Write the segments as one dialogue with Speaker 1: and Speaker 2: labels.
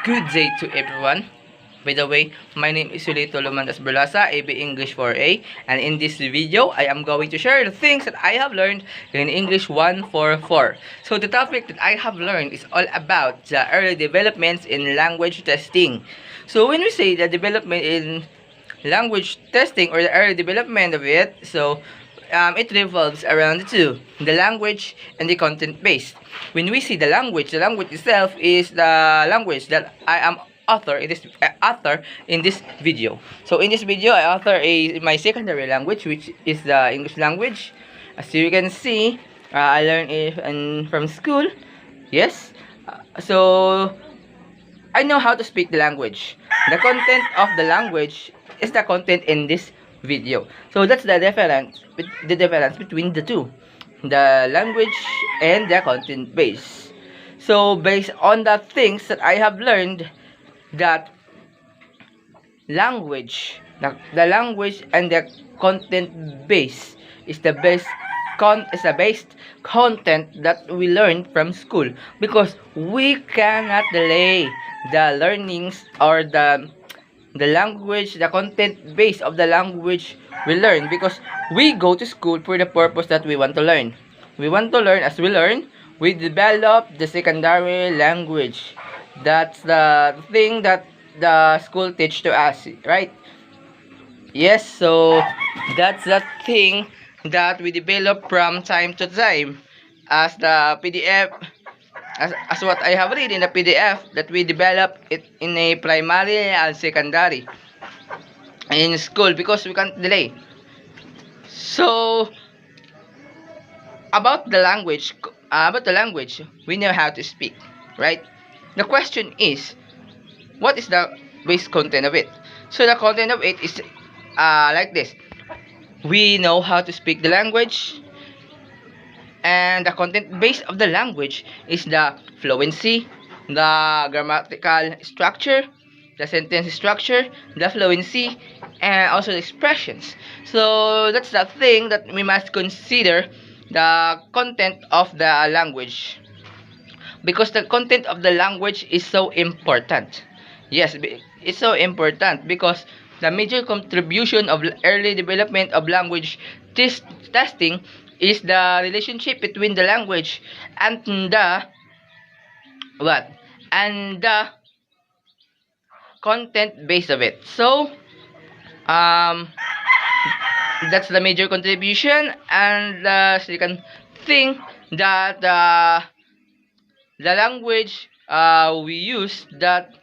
Speaker 1: Good day to everyone. By the way, my name is Yolito L, Borlaza, AB English 4A, and in this video, I am going to share the things that I have learned in English 144. So the topic that I have learned is all about the early developments in language testing. So when we say the development in language testing or the early development of it, it revolves around the two, the language and the content base. When we see the language itself is the language that I am author in this video. So in this video, I author my secondary language, which is the English language. As you can see, I learned it from school. Yes. So I know how to speak the language. The content of the language is the content in this video. So that's the difference between the two, the language and the content base. So based on the things that I have learned, that the language and the content base is the best content that we learn from school, because we cannot delay the learnings or the language, the content base of the language we learn, because we go to school for the purpose that we want to learn. We want to learn. As we learn, we develop the secondary language. That's the thing that the school teach to us, right? Yes, so that's the thing that we develop from time to time, as the PDF, as what I have read in the PDF, that we develop it in a primary and secondary in school, because we can't delay. So about the language, we know how to speak, right? The question is, what is the base content of it? So the content of it is like this: we know how to speak the language, and the content base of the language is the fluency, the grammatical structure, the sentence structure, the fluency, and also the expressions. So that's the thing that we must consider, the content of the language, because the content of the language is so important. Yes, it's so important because the major contribution of early development of language testing is the relationship between the language and the what and the content base of it. So that's the major contribution. And the second thing, that the language we use, that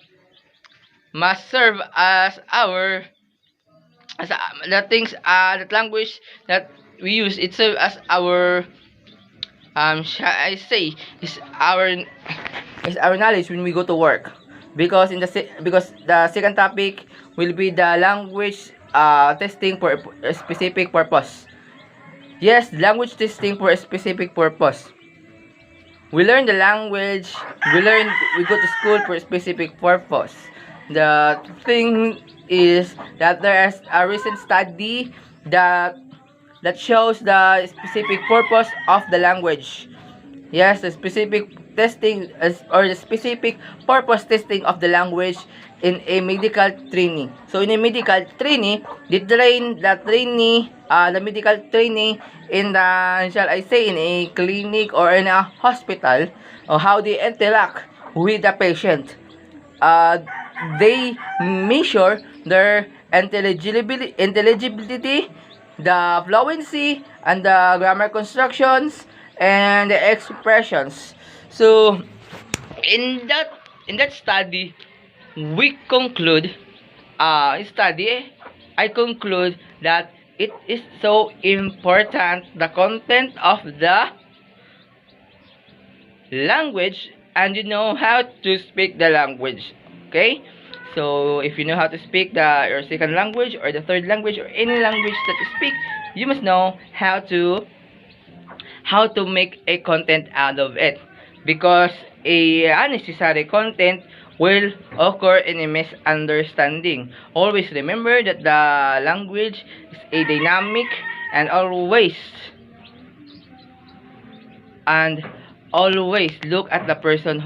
Speaker 1: must serve as our the things, that language that we use, it serves as our shall I say, is our knowledge when we go to work, because because the second topic will be the language testing for a specific purpose. Yes, language testing for a specific purpose. We learn the language, we go to school for a specific purpose. The thing is that there is a recent study that shows the specific purpose of the language. Yes, the specific testing or the specific purpose testing of the language in a medical training. So in a medical training, the medical training in the, shall I say, in a clinic or in a hospital, or how they interact with the patient. They measure their intelligibility, the fluency, and the grammar constructions and the expressions. So in that study, we conclude I conclude that it is so important, the content of the language, and you know how to speak the language. Okay, so if you know how to speak your second language or the third language or any language that you speak, you must know how to make a content out of it, because a unnecessary content will occur in a misunderstanding. Always remember that the language is a dynamic, and always always look at the person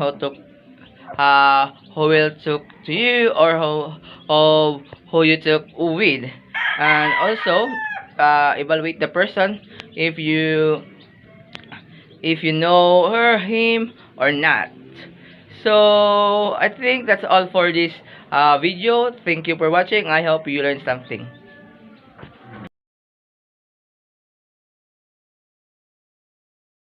Speaker 1: who will talk to you, or who you talk with. And also, evaluate the person if you know her, him, or not. So I think that's all for this video. Thank you for watching. I hope you learned something.